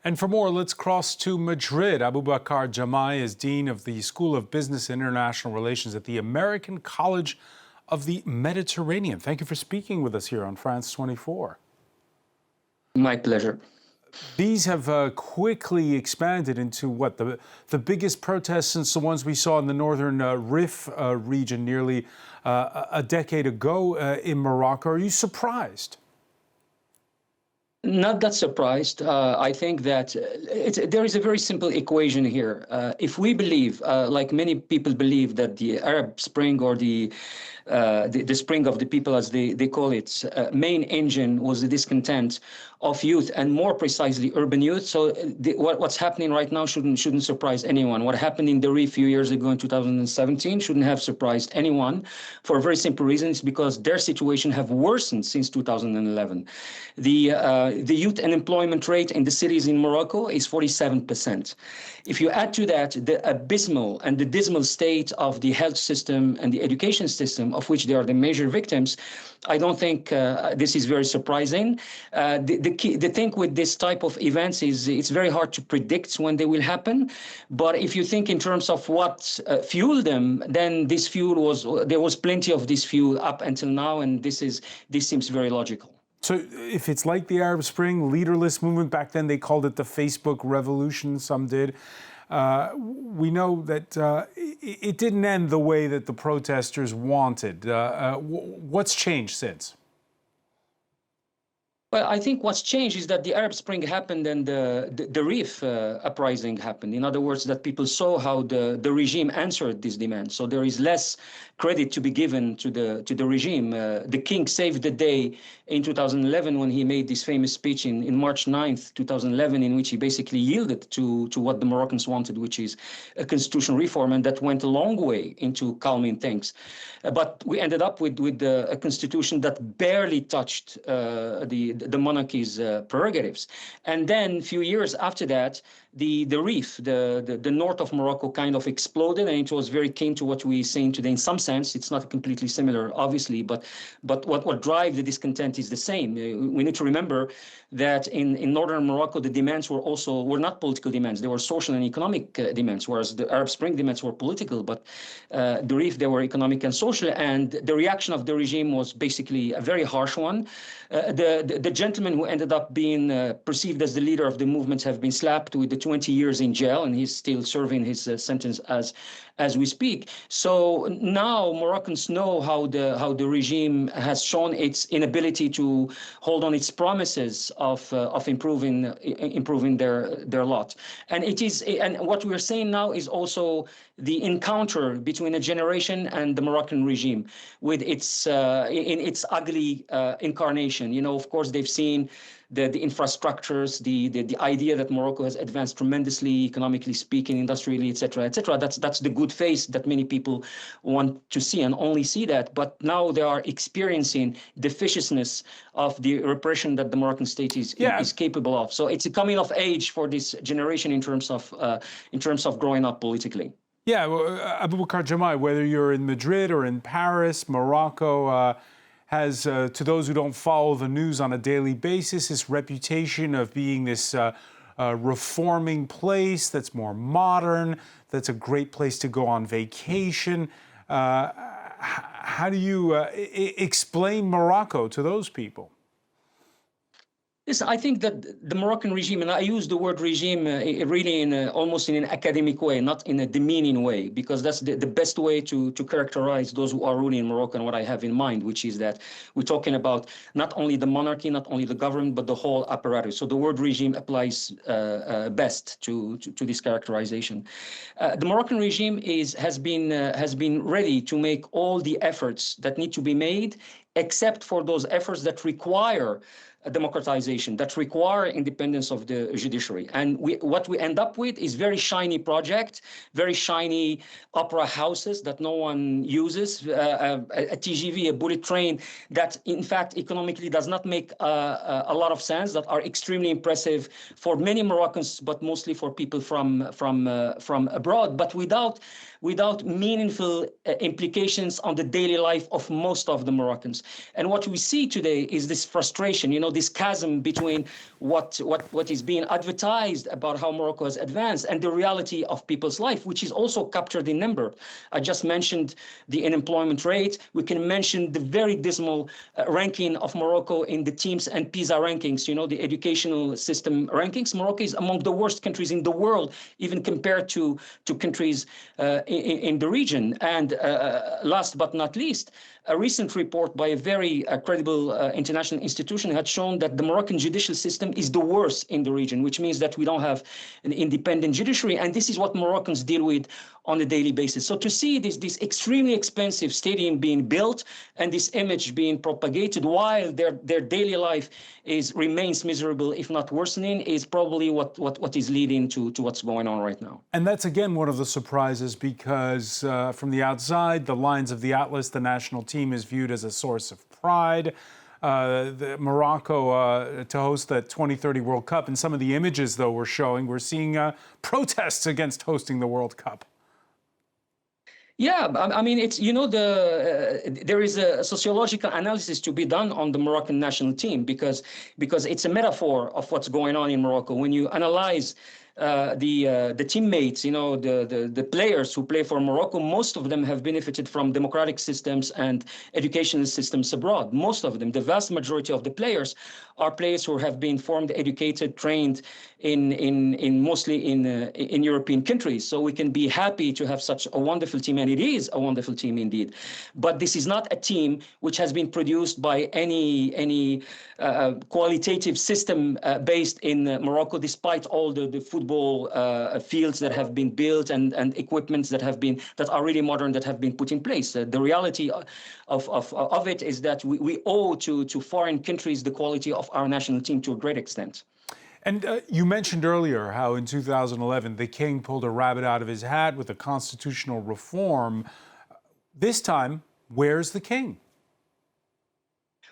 And for more, let's cross to Madrid. Aboubakr Jamai is Dean of the School of Business and International Relations at the American College of the Mediterranean. Thank you for speaking with us here on France 24. My pleasure. These have quickly expanded into what, the biggest protests since the ones we saw in the northern Rif region nearly a decade ago in Morocco. Are you surprised? Not that surprised. I think that there is a very simple equation here. If we believe, like many people believe, that the Arab Spring or the spring of the people, as they call it, main engine was the discontent of youth, and more precisely urban youth. So what's happening right now shouldn't surprise anyone. What happened in Dillon a few years ago in 2017 shouldn't have surprised anyone, for a very simple reason. It's because their situation have worsened since 2011. The youth unemployment rate in the cities in Morocco is 47%. If you add to that the abysmal and the dismal state of the health system and the education system, of which they are the major victims, I don't think this is very surprising. The thing with this type of events is it's very hard to predict when they will happen. But if you think in terms of what fueled them, then there was plenty of this fuel up until now, and this seems very logical. So if it's like the Arab Spring, leaderless movement, back then they called it the Facebook revolution, some did. We know that it didn't end the way that the protesters wanted. What's changed since? Well, I think what's changed is that the Arab Spring happened and the Rif uprising happened. In other words, that people saw how the regime answered this demand. So there is less credit to be given to the regime. The king saved the day in 2011 when he made this famous speech in March 9th, 2011, in which he basically yielded to what the Moroccans wanted, which is a constitutional reform, and that went a long way into calming things. But we ended up with a constitution that barely touched the monarchy's prerogatives. And then a few years after that, the Rif, the north of Morocco, kind of exploded, and it was very akin to what we're seeing today. In some sense, it's not completely similar, obviously, but what drives the discontent is the same. We need to remember that in northern Morocco, the demands were not political demands; they were social and economic demands, whereas the Arab Spring demands were political. But the Rif, they were economic and social, and the reaction of the regime was basically a very harsh one. The gentleman who ended up being perceived as the leader of the movement have been slapped with the 20 years in jail, and he's still serving his sentence as we speak. So now Moroccans know how the regime has shown its inability to hold on its promises of improving their lot. And what we're saying now is also the encounter between a generation and the Moroccan regime with its in its ugly incarnation. You know, of course, they've seen the infrastructures, the idea that Morocco has advanced tremendously, economically speaking, industrially, et cetera, et cetera. That's the good face that many people want to see and only see that. But now they are experiencing the viciousness of the repression that the Moroccan state is capable of. So it's a coming of age for this generation in terms of growing up politically. Yeah, well, Aboubakr Jamai, whether you're in Madrid or in Paris, Morocco has, to those who don't follow the news on a daily basis, this reputation of being this reforming place that's more modern, that's a great place to go on vacation. How do you explain Morocco to those people? Listen, I think that the Moroccan regime, and I use the word regime really almost in an academic way, not in a demeaning way, because that's the best way to characterize those who are ruling Morocco and what I have in mind, which is that we're talking about not only the monarchy, not only the government, but the whole apparatus. So the word regime applies best to this characterization. The Moroccan regime has been ready to make all the efforts that need to be made, except for those efforts that require democratization, that require independence of the judiciary. And what we end up with is very shiny project, very shiny opera houses that no one uses, a TGV, a bullet train that in fact economically does not make a lot of sense, that are extremely impressive for many Moroccans, but mostly for people from abroad, but without without meaningful implications on the daily life of most of the Moroccans. And what we see today is this frustration, this chasm between what is being advertised about how Morocco has advanced and the reality of people's life, which is also captured in number. I just mentioned the unemployment rate. We can mention the very dismal ranking of Morocco in the TIMSS and PISA rankings, the educational system rankings. Morocco is among the worst countries in the world, even compared to countries in the region. And last but not least, a recent report by a very credible international institution had shown that the Moroccan judicial system is the worst in the region, which means that we don't have an independent judiciary. And this is what Moroccans deal with on a daily basis. So to see this extremely expensive stadium being built and this image being propagated while their daily life remains miserable, if not worsening, is probably what is leading to what's going on right now. And that's, again, one of the surprises because from the outside, the lines of the Atlas, the national team, is viewed as a source of pride. Morocco to host that 2030 World Cup. And some of the images, though, we're seeing protests against hosting the World Cup. Yeah, I mean, it's, there is a sociological analysis to be done on the Moroccan national team because it's a metaphor of what's going on in Morocco. When you analyze the teammates, the players who play for Morocco, most of them have benefited from democratic systems and educational systems abroad. Most of them, the vast majority of the players, are players who have been formed, educated, trained mostly in European countries. So we can be happy to have such a wonderful team, and it is a wonderful team indeed. But this is not a team which has been produced by any qualitative system based in Morocco, despite all the football fields that have been built and equipments that are really modern that have been put in place. The reality of it is that we owe to foreign countries the quality of our national team to a great extent. And you mentioned earlier how in 2011 the king pulled a rabbit out of his hat with a constitutional reform. This time, where's the king?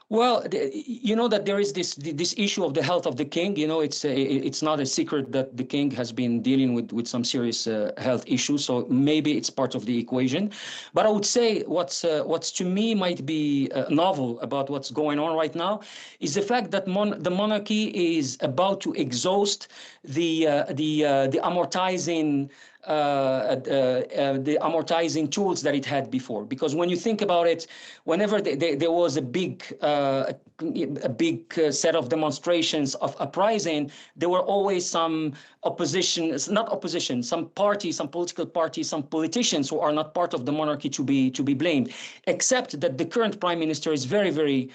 Well, that there is this issue of the health of the king. It's not a secret that the king has been dealing with some serious health issues. So maybe it's part of the equation. But I would say what's to me might be novel about what's going on right now is the fact that the monarchy is about to exhaust the amortizing tools that it had before. Because when you think about it, whenever there was a big set of demonstrations of uprising, there were always some some political parties, some politicians who are not part of the monarchy to be blamed, except that the current prime minister is very, very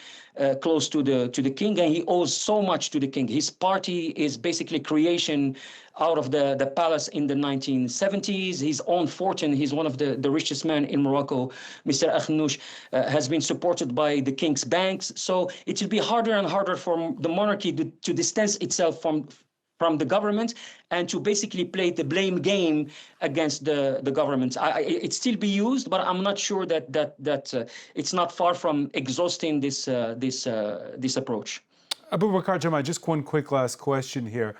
close to the king, and he owes so much to the king. His party is basically creation out of the palace in the 1970s. His own fortune, he's one of the richest men in Morocco, Mr. Akhnouch, has been supported by the king's banks. So it will be harder and harder for the monarchy to distance itself from the government and to basically play the blame game against the government. It still be used, but I'm not sure that it's not far from exhausting this approach. Aboubakr Jamai, just one quick last question here.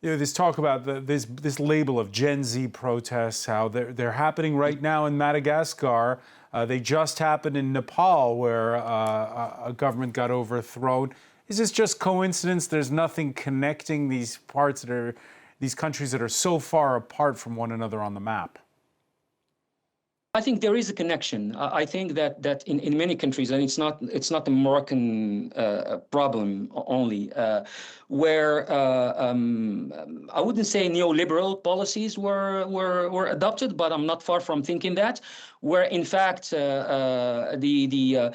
This talk about this label of Gen Z protests, how they're happening right now in Madagascar. They just happened in Nepal, where a government got overthrown. Is this just coincidence? There's nothing connecting these countries that are so far apart from one another on the map? I think there is a connection. I think that in many countries, and it's not a Moroccan problem only, where I wouldn't say neoliberal policies were adopted, but I'm not far from thinking that, where in fact the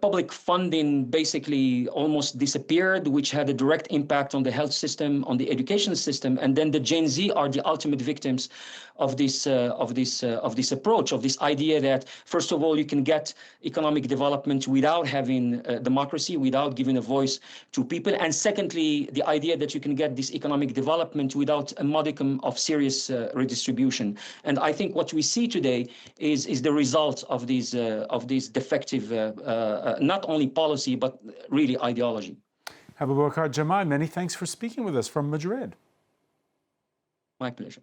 public funding basically almost disappeared, which had a direct impact on the health system, on the education system, and then the Gen Z are the ultimate victims of this approach, of this idea that first of all you can get economic development without having democracy, without giving a voice to people, and secondly the idea that you can get this economic development without a modicum of serious redistribution. And I think what we see today is the result of these defective not only policy but really ideology. Aboubakr Jamai, many thanks for speaking with us from Madrid. My pleasure.